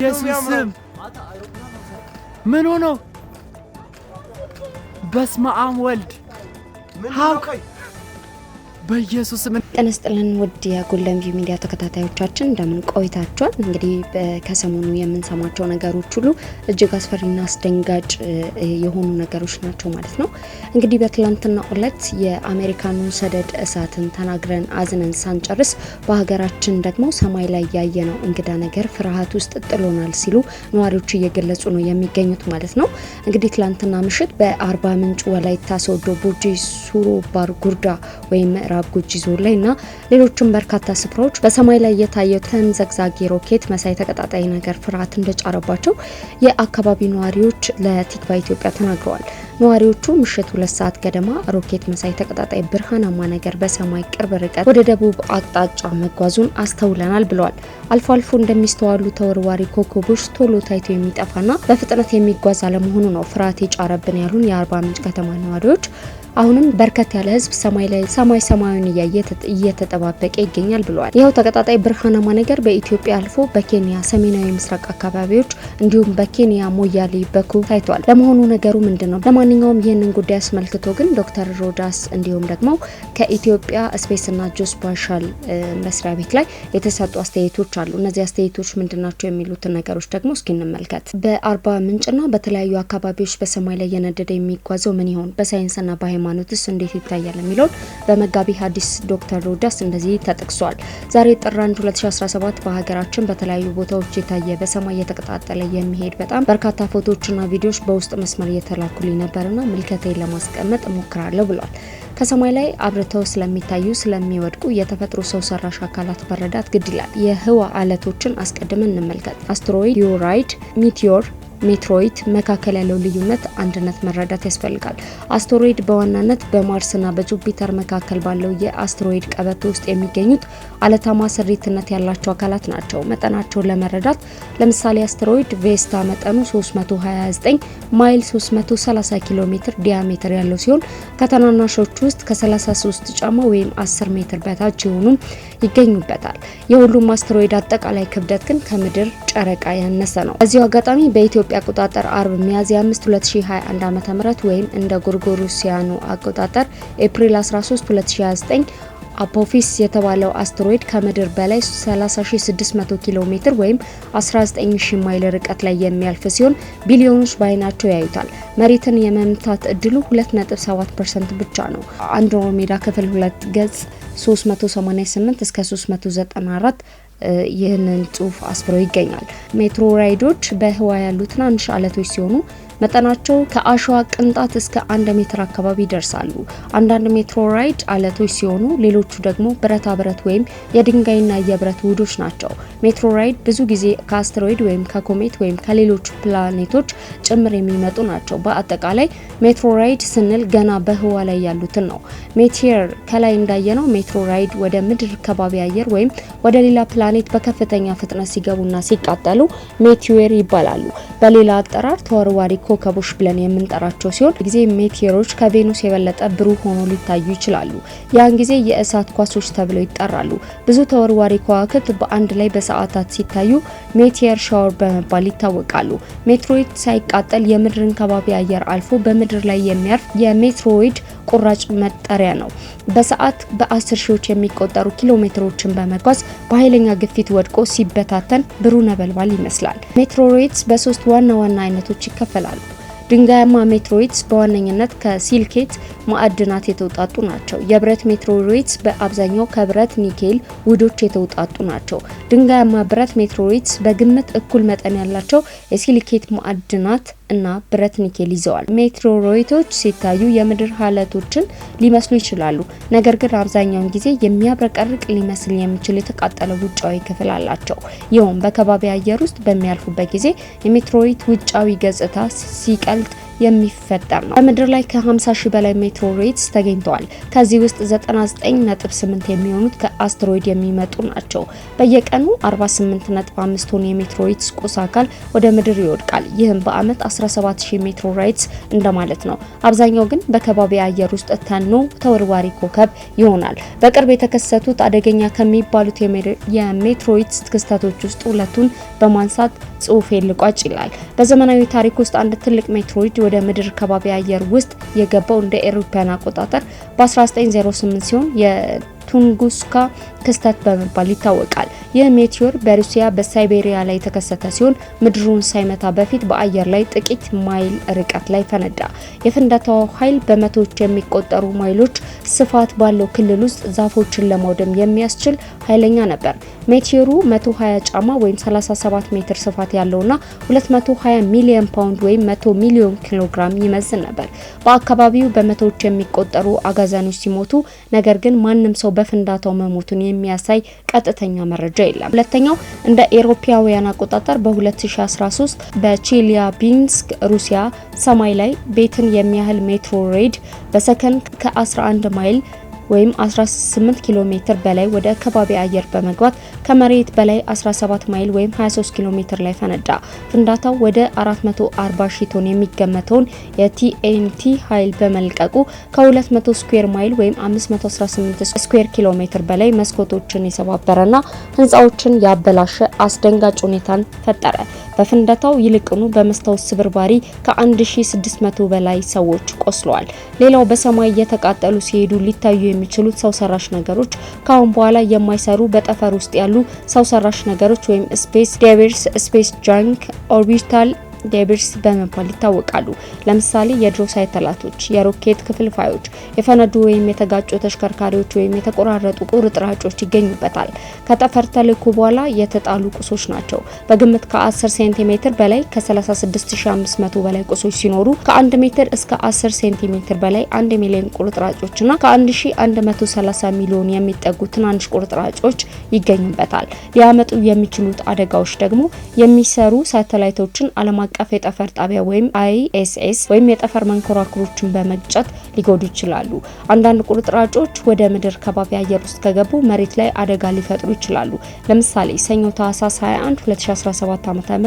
ኢየሱስም ምን ሆኖ በስመ አብ ወልድ ሀውክ በኢየሱስም ተነስተልን ውድ የጎልደን ቪው ሚዲያ ተከታታዮቻችን እንደምን ቆይታችኋል? እንግዲህ ከሰሞኑ የምንሰማቸው ነገሮች ሁሉ እጅግ አስፈሪና አስደንጋጭ የሆኑ ነገሮች ናቸው ማለት ነው። እንግዲህ በትላንትና ዕለት የአሜሪካኑን ሰደድ እሳትን ተናግረን አዝነን ሳንጨርስ በሀገራችን ደግሞ ሰማይ ላይ ያየነው እንግዳ ነገር ፍርሃት ውስጥ ጥሎናል ሲሉ ነዋሪዎች እየገለጹ ነው የሚገኙት ማለት ነው። እንግዲህ ትላንትና ምሽት በአርባ ምንጭ ወላይታ ሶዶ ቡርጂ ሱሮ ባር ጉርዳ ወይም ጉጂ ዞን ላይ እና ሌሎችም በርካታ ስፍራዎች በሰማይ ላይ የታየው ተንዘግዛጊ ሮኬት መሳይ ተቀጣጣይ ነገር ፍርሃት እንደጫረባቸው የአካባቢ ነዋሪዎች ለቲክቫ ኢትዮጵያ ተናግረዋል። ነዋሪዎቹ ምሽት 2 ሰዓት ገደማ ሮኬት መሳይ ተቀጣጣይ ብርሃናማ ነገር በሰማይ ቅርብ ርቀት ወደ ደቡብ አቅጣጫ መጓዙን አስተውለናል ብለዋል። አልፎ አልፎ እንደሚስተዋሉ ተወርዋሪ ኮከቦች ቶሎ ታይቶ የሚጠፋና በፍጥነት የሚጓዝ አለመሆኑ ነው ፍርሃት የጫረብን ያሉን የአርባ ምንጭ ከተማ ነዋሪዎች አሁንም በርከት ያለ ህዝብ ሰማዩን እየተጠባበቀ ይገኛል ብለዋል። ይኸው ተቀጣጣይ ብርሃናማ ነገር በኢትዮጵያ አልፎ በኬንያ ሰሜናዊ ምስራቅ አካባቢዎች እንዲሁም በኬንያ ሞያሌ በኩል ታይቷል። ለመሆኑ ነገሩ ምንድነው? ለማንኛውም ይህንን ጉዳይ አስመልክቶ ግን ዶክተር ሮዳስ እንዲሁም ደግሞ ከኢትዮጵያ ስፔስና ጂኦስፓሻል መስሪያ ቤት ላይ የተሰጡ አስተያየቶች አሉ። እነዚህ አስተያየቶች ምንድናቸው የሚሉትን ነገሮች ደግሞ እስኪ እንመልከት። በአርባ ምንጭና በተለያዩ አካባቢዎች በሰማይ ላይ የነደደ የሚጓዘው ምን ይሆን? በሳይንስና ሃይማኖትስ እንዴት ይታያል የሚለው በመጋቢ ሐዲስ ዶክተር ሮዳስ እንደዚህ ተጠቅሷል። ዛሬ ጥር 1 2017 በሀገራችን በተለያዩ ቦታዎች የታየ በሰማይ የተቀጣጠለ የሚሄድ በጣም በርካታ ፎቶዎችና ቪዲዮዎች በውስጥ መስመር እየተላኩልኝ ነበርና ምልከታዬን ለማስቀመጥ እሞክራለሁ ብሏል። ከሰማይ ላይ አብርተው ስለሚታዩ ስለሚወድቁ የተፈጥሮ ሰው ሰራሽ አካላት መረዳት ግድ ይላል። የህዋ አለቶችን አስቀድመን እንመልከት። አስትሮይድ፣ ዩራይድ፣ ሚቲዮር ሜትሮይድ መካከል ያለው ልዩነት አንድነት መረዳት ያስፈልጋል። አስትሮይድ በዋናነት በማርስና በጁፒተር መካከል ባለው የአስትሮይድ ቀበቶ ውስጥ የሚገኙት አለታማ ስሪትነት ያላቸው አካላት ናቸው። መጠናቸውን ለመረዳት ለምሳሌ አስትሮይድ ቬስታ መጠኑ 329 ማይል 330 ኪሎ ሜትር ዲያሜትር ያለው ሲሆን ከተናናሾቹ ውስጥ ከ33 ጫማ ወይም 10 ሜትር በታች የሆኑም ይገኙበታል። የሁሉም አስትሮይድ አጠቃላይ ክብደት ግን ከምድር ጨረቃ ያነሰ ነው። በዚሁ አጋጣሚ በኢትዮጵያ አቆጣጠር አርብ ሚያዝያ 5 2021 ዓ.ም ወይም እንደ ጎርጎሮሲያኑ አቆጣጠር ኤፕሪል 13 2029 አፖፊስ የተባለው አስትሮይድ ከምድር በላይ 30600 ኪሎ ሜትር ወይም 19000 ማይል ርቀት ላይ የሚያልፍ ሲሆን ቢሊዮኖች በአይናቸው ያዩታል። መሬትን የመምታት እድሉ 2.7% ብቻ ነው። አንድሮሜዳ ክፍል 2 ገጽ 388 እስከ 394 ይህንን ጽሁፍ አስፍሮ ይገኛል። ሜትሮራይዶች በህዋ ያሉ ትናንሽ አለቶች ሲሆኑ መጠናቸው ከአሸዋ ቅንጣት እስከ 1 ሜትር አካባቢ ይደርሳሉ። አንዳንድ ሜትሮራይድ አለቶች ሲሆኑ ሌሎቹ ደግሞ ብረታ ብረት ወይም የድንጋይና የብረት ውህዶች ናቸው። ሜትሮራይድ ብዙ ጊዜ ከአስትሮይድ ወይም ከኮሜት ወይም ከሌሎች ፕላኔቶች ጭምር የሚመጡ ናቸው። በአጠቃላይ ሜትሮራይድ ስንል ገና በህዋ ላይ ያሉትን ነው። ሜቲየር ከላይ እንዳየነው ሜትሮራይድ ወደ ምድር ከባቢ አየር ወይም ወደ ሌላ ፕላኔት በከፍተኛ ፍጥነት ሲገቡና ሲቃጠሉ ሜቲየር ይባላሉ። በሌላ አጠራር ተወርዋሪ ኮከቦች ብለን የምንጠራቸው ሲሆን ጊዜ ሜቲየሮች ከቬኑስ የበለጠ ብሩህ ሆኖ ሊታዩ ይችላሉ። ያን ጊዜ የእሳት ኳሶች ተብለው ይጠራሉ። ብዙ ተወርዋሪ ከዋክብት በአንድ ላይ በሰዓታት ሲታዩ ሜቲየር ሻወር በመባል ይታወቃሉ። ሜትሮይድ ሳይቃጠል የምድርን ከባቢ አየር አልፎ በምድር ላይ የሚያርፍ የሜትሮይድ ቁራጭ መጠሪያ ነው። በሰዓት በ10 ሺዎች የሚቆጠሩ ኪሎ ሜትሮችን በመጓዝ በኃይለኛ ግፊት ወድቆ ሲበታተን ብሩህ ነበልባል ይመስላል። ሜትሮይድስ በ3 ዋና አይነቶች ይከፈላሉ። ድንጋያማ ሜትሮይድስ በዋነኝነት ከሲሊኬት ማዕድናት የተውጣጡ ናቸው። የብረት ሜትሮይድስ በአብዛኛው ከብረት ኒኬል ውህዶች የተውጣጡ ናቸው። ድንጋያማ ብረት ሜትሮይድስ በግምት እኩል መጠን ያላቸው የሲሊኬት ማዕድናት እና ብረት ኒኬል ይዘዋል። ሜትሮይዶች ሲታዩ የምድር ሀለቶችን ሊመስሉ ይችላሉ። ነገር ግን አብዛኛውን ጊዜ የሚያብረቀርቅ ሊመስል የሚችል የተቃጠለ ውጫዊ ክፍል አላቸው። ይኸውም በከባቢ አየር ውስጥ በሚያልፉበት ጊዜ የሜትሮይድ ውጫዊ ገጽታ ሲቀልጥ ቀልጥ የሚፈጠር ነው። በምድር ላይ ከ50 ሺህ በላይ ሜትሮይድስ ተገኝተዋል። ከዚህ ውስጥ 99.8 የሚሆኑት ከአስትሮይድ የሚመጡ ናቸው። በየቀኑ 48.5 ቶን የሜትሮይድስ ቁስ አካል ወደ ምድር ይወድቃል። ይህም በአመት 17000 ሜትሮይድስ እንደማለት ነው። አብዛኛው ግን በከባቢ አየር ውስጥ ተኖ ተወርዋሪ ኮከብ ይሆናል። በቅርብ የተከሰቱት አደገኛ ከሚባሉት የሜትሮይድስ ክስተቶች ውስጥ ሁለቱን በማንሳት ጽሁፍ ልቋጭ ይላል። በዘመናዊ ታሪክ ውስጥ አንድ ትልቅ ሜትሮይድ ወደ ምድር ከባቢ አየር ውስጥ የገባው እንደ አውሮፓውያን አቆጣጠር በ1908 ሲሆን የቱንጉስካ ክስተት በመባል ይታወቃል። ይህ ሜቴዎር በሩሲያ በሳይቤሪያ ላይ የተከሰተ ሲሆን ምድሩን ሳይመታ በፊት በአየር ላይ ጥቂት ማይል ርቀት ላይ ፈነዳ። የፍንዳታው ኃይል በመቶዎች የሚቆጠሩ ማይሎች ስፋት ባለው ክልል ውስጥ ዛፎችን ለማውደም የሚያስችል ኃይለኛ ነበር። ሜቴዎሩ 120 ጫማ ወይም 37 ሜትር ስፋት ያለውና 220 ሚሊዮን ፓውንድ ወይም 100 ሚሊዮን ኪሎግራም ይመዝን ነበር። በአካባቢው በመቶዎች የሚቆጠሩ አጋዘኖች ሲሞቱ፣ ነገር ግን ማንም ሰው በፍንዳታው መሞቱን የሚያሳይ ቀጥተኛ መረጃ የለም። ሁለተኛው እንደ አውሮፓውያን አቆጣጠር በ2013 በቼሊያቢንስክ ሩሲያ ሰማይ ላይ ቤትን የሚያህል ሜትሮይድ በሰከንድ ከ11 ማይል ወይም 18 ኪሎ ሜትር በላይ ወደ ከባቢ አየር በመግባት ከመሬት በላይ 17 ማይል ወይም 23 ኪሎ ሜትር ላይ ፈነዳ። ፍንዳታው ወደ 440 ሺህ ቶን የሚገመተውን የቲኤንቲ ኃይል በመልቀቁ ከ200 ስኩዌር ማይል ወይም 518 ስኩዌር ኪሎ ሜትር በላይ መስኮቶችን የሰባበረና ህንፃዎችን ያበላሸ አስደንጋጭ ሁኔታን ፈጠረ። በፍንዳታው ይልቅኑ በመስታወት ስብርባሪ ከ1600 በላይ ሰዎች ቆስለዋል። ሌላው በሰማይ እየተቃጠሉ ሲሄዱ ሊታዩ የሚችሉት ሰው ሰራሽ ነገሮች ካሁን በኋላ የማይሰሩ በጠፈር ውስጥ ያሉ ሰው ሰራሽ ነገሮች ወይም ስፔስ ዴብሪስ፣ ስፔስ ጃንክ፣ ኦርቢታል ዴብሪስ በመባል ይታወቃሉ። ለምሳሌ የድሮ ሳተላይቶች፣ የሮኬት ክፍልፋዮች፣ የፈነዱ ወይም የተጋጩ ተሽከርካሪዎች ወይም የተቆራረጡ ቁርጥራጮች ይገኙበታል። ከጠፈር ተልእኮ በኋላ የተጣሉ ቁሶች ናቸው። በግምት ከ10 ሴንቲሜትር በላይ ከ36500 በላይ ቁሶች ሲኖሩ ከ1 ሜትር እስከ 10 ሴንቲሜትር በላይ 1 ሚሊዮን ቁርጥራጮችና ከ1130 ሚሊዮን የሚጠጉ ትናንሽ ቁርጥራጮች ይገኙበታል። ሊያመጡ የሚችሉት አደጋዎች ደግሞ የሚሰሩ ሳተላይቶችን ዓለም አቀፍ የጠፈር ጣቢያ ወይም አይኤስኤስ ወይም የጠፈር መንኮራኩሮችን በመግጨት ሊጎዱ ይችላሉ። አንዳንድ ቁርጥራጮች ወደ ምድር ከባቢ አየር ውስጥ ከገቡ መሬት ላይ አደጋ ሊፈጥሩ ይችላሉ። ለምሳሌ ሰኞ ታህሳስ 21 2017 ዓ.ም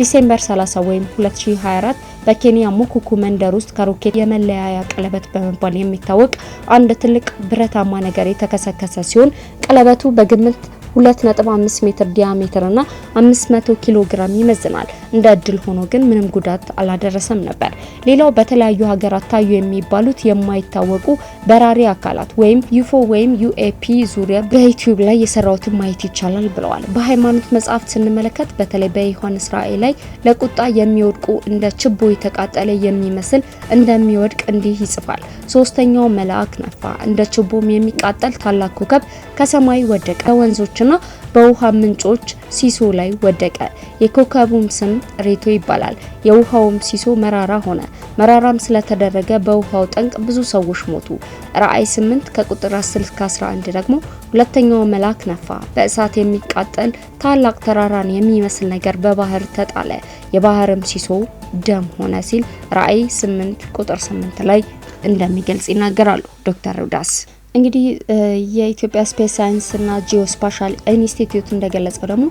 ዲሴምበር 30 ወይም 2024 በኬንያ ሙኩኩ መንደር ውስጥ ከሮኬት የመለያያ ቀለበት በመባል የሚታወቅ አንድ ትልቅ ብረታማ ነገር የተከሰከሰ ሲሆን ቀለበቱ በግምት 2.5 ሜትር ዲያሜትር እና 500 ኪሎ ግራም ይመዝናል። እንደ እድል ሆኖ ግን ምንም ጉዳት አላደረሰም ነበር። ሌላው በተለያዩ ሀገራት ታዩ የሚባሉት የማይታወቁ በራሪ አካላት ወይም ዩፎ ወይም ዩኤፒ ዙሪያ በዩቲዩብ ላይ የሰራውትን ማየት ይቻላል ብለዋል። በሃይማኖት መጽሐፍት ስንመለከት በተለይ በዮሐንስ ራእይ ላይ ለቁጣ የሚወድቁ እንደ ችቦ የተቃጠለ የሚመስል እንደሚወድቅ እንዲህ ይጽፋል። ሶስተኛው መልአክ ነፋ፣ እንደ ችቦም የሚቃጠል ታላቅ ኮከብ ከሰማይ ወደቀ፣ በወንዞችና በውሃ ምንጮች ሲሶ ላይ ወደቀ። የኮከቡም ስም ሬቶ ይባላል። የውሃውም ሲሶ መራራ ሆነ። መራራም ስለተደረገ በውሃው ጠንቅ ብዙ ሰዎች ሞቱ። ራእይ 8 ከቁጥር 10 እስከ 11 ደግሞ ሁለተኛው መልአክ ነፋ፣ በእሳት የሚቃጠል ታላቅ ተራራን የሚመስል ነገር በባህር ተጣለ፣ የባህርም ሲሶ ደም ሆነ ሲል ራእይ 8 ቁጥር 8 ላይ እንደሚገልጽ ይናገራሉ ዶክተር ሮዳስ። እንግዲህ የኢትዮጵያ ስፔስ ሳይንስና ጂኦስፓሻል ኢንስቲትዩት እንደገለጸው ደግሞ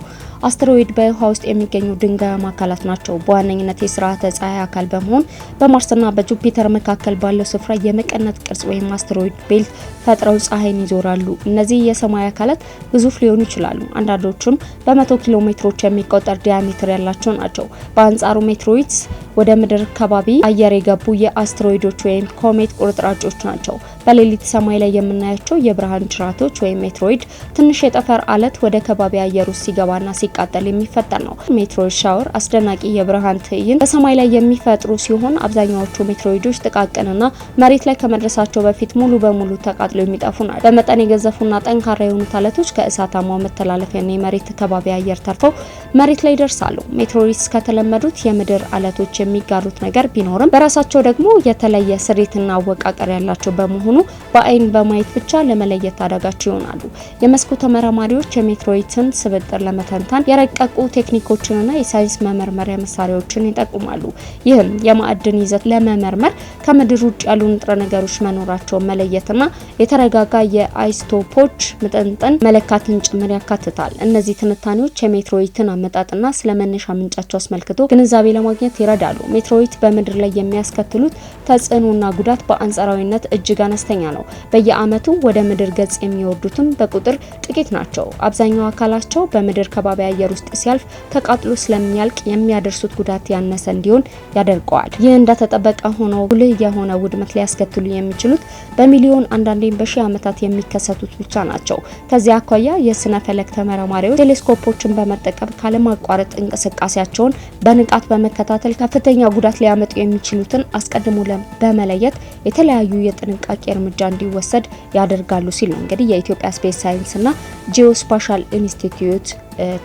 አስትሮይድ በውሃ ውስጥ የሚገኙ ድንጋያማ አካላት ናቸው። በዋነኝነት የስርዓተ ፀሐይ አካል በመሆን በማርስና በጁፒተር መካከል ባለው ስፍራ የመቀነት ቅርጽ ወይም አስትሮይድ ቤልት ፈጥረው ፀሐይን ይዞራሉ። እነዚህ የሰማይ አካላት ግዙፍ ሊሆኑ ይችላሉ። አንዳንዶቹም በ100 ኪሎ ሜትሮች የሚቆጠር ዲያሜትር ያላቸው ናቸው። በአንጻሩ ሜትሮይድስ ወደ ምድር ከባቢ አየር የገቡ የአስትሮይዶች ወይም ኮሜት ቁርጥራጮች ናቸው። በሌሊት ሰማይ ላይ የምናያቸው የብርሃን ጅራቶች ወይም ሜትሮይድ ትንሽ የጠፈር አለት ወደ ከባቢ አየር ውስጥ ሲገባና ሲቃጠል የሚፈጠር ነው። ሜትሮይድ ሻወር አስደናቂ የብርሃን ትዕይንት በሰማይ ላይ የሚፈጥሩ ሲሆን አብዛኛዎቹ ሜትሮይዶች ጥቃቅንና መሬት ላይ ከመድረሳቸው በፊት ሙሉ በሙሉ ተቃጥለው የሚጠፉ ናቸው። በመጠን የገዘፉና ጠንካራ የሆኑት አለቶች ከእሳታማው መተላለፊያና የመሬት ከባቢ አየር ተርፈው መሬት ላይ ይደርሳሉ። ሜትሮይድስ ከተለመዱት የምድር አለቶች የሚጋሩት ነገር ቢኖርም በራሳቸው ደግሞ የተለየ ስሪትና አወቃቀር ያላቸው በመሆኑ በአይን በማየት ብቻ ለመለየት አዳጋች ይሆናሉ። የመስኩ ተመራማሪዎች የሜትሮይትን ስብጥር ለመተንተን የረቀቁ ቴክኒኮችንና የሳይንስ መመርመሪያ መሳሪያዎችን ይጠቁማሉ። ይህም የማዕድን ይዘት ለመመርመር ከምድር ውጭ ያሉ ንጥረ ነገሮች መኖራቸውን መለየትና የተረጋጋ የአይሶቶፖች ምጥንጥን መለካትን ጭምር ያካትታል። እነዚህ ትንታኔዎች የሜትሮይትን አመጣጥና ስለመነሻ ምንጫቸው አስመልክቶ ግንዛቤ ለማግኘት ይረዳሉ። ሜትሮይት በምድር ላይ የሚያስከትሉት ተጽዕኖና ጉዳት በአንጻራዊነት እጅግ አነስተኛ ነው። በየአመቱ ወደ ምድር ገጽ የሚወርዱትም በቁጥር ጥቂት ናቸው። አብዛኛው አካላቸው በምድር ከባቢ አየር ውስጥ ሲያልፍ ተቃጥሎ ስለሚያልቅ የሚያደርሱት ጉዳት ያነሰ እንዲሆን ያደርገዋል። ይህ እንደተጠበቀ ሆኖ ጉልህ የሆነ ውድመት ሊያስከትሉ የሚችሉት በሚሊዮን አንዳንዴም በሺህ ዓመታት የሚከሰቱት ብቻ ናቸው። ከዚያ አኳያ የስነ ፈለክ ተመራማሪዎች ቴሌስኮፖችን በመጠቀም ካለማቋረጥ እንቅስቃሴያቸውን በንቃት በመከታተል ከፍተኛ ጉዳት ሊያመጡ የሚችሉትን አስቀድሞ በመለየት የተለያዩ የጥንቃቄ እርምጃ እንዲወሰድ ያደርጋሉ ሲል እንግዲህ የኢትዮጵያ ስፔስ ሳይንስና ጂኦስፓሻል ኢንስቲትዩት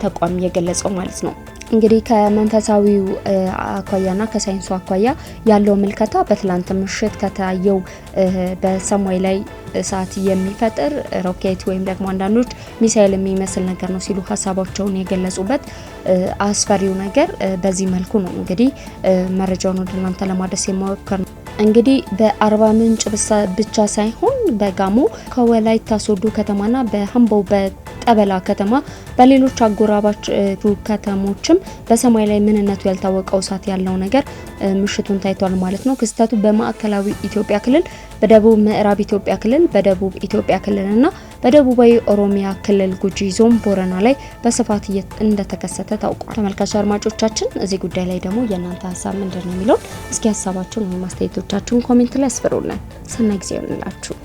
ተቋም የገለጸው ማለት ነው። እንግዲህ ከመንፈሳዊው አኳያና ከሳይንሱ አኳያ ያለው ምልከታ በትላንት ምሽት ከታየው በሰማይ ላይ እሳት የሚፈጥር ሮኬት ወይም ደግሞ አንዳንዶች ሚሳኤል የሚመስል ነገር ነው ሲሉ ሀሳባቸውን የገለጹበት አስፈሪው ነገር በዚህ መልኩ ነው። እንግዲህ መረጃውን ወደ እናንተ ለማድረስ የማወከር እንግዲህ በአርባ ምንጭ ብቻ ሳይሆን በጋሞ ከወላይታ ሶዶ ከተማና በሀምቦ በጠበላ ከተማ በሌሎች አጎራባች ከተሞችም በሰማይ ላይ ምንነቱ ያልታወቀው እሳት ያለው ነገር ምሽቱን ታይቷል ማለት ነው። ክስተቱ በማዕከላዊ ኢትዮጵያ ክልል፣ በደቡብ ምዕራብ ኢትዮጵያ ክልል፣ በደቡብ ኢትዮጵያ ክልልና በደቡባዊ ኦሮሚያ ክልል ጉጂ ዞን ቦረና ላይ በስፋት እንደተከሰተ ታውቋል። ተመልካች አድማጮቻችን እዚህ ጉዳይ ላይ ደግሞ የእናንተ ሀሳብ ምንድነው የሚለው እስኪ ሀሳባችሁን ማስተያየቶቻችሁን ኮሜንት ላይ አስፍሩልን። ሰናይ ጊዜ ይሁንላችሁ።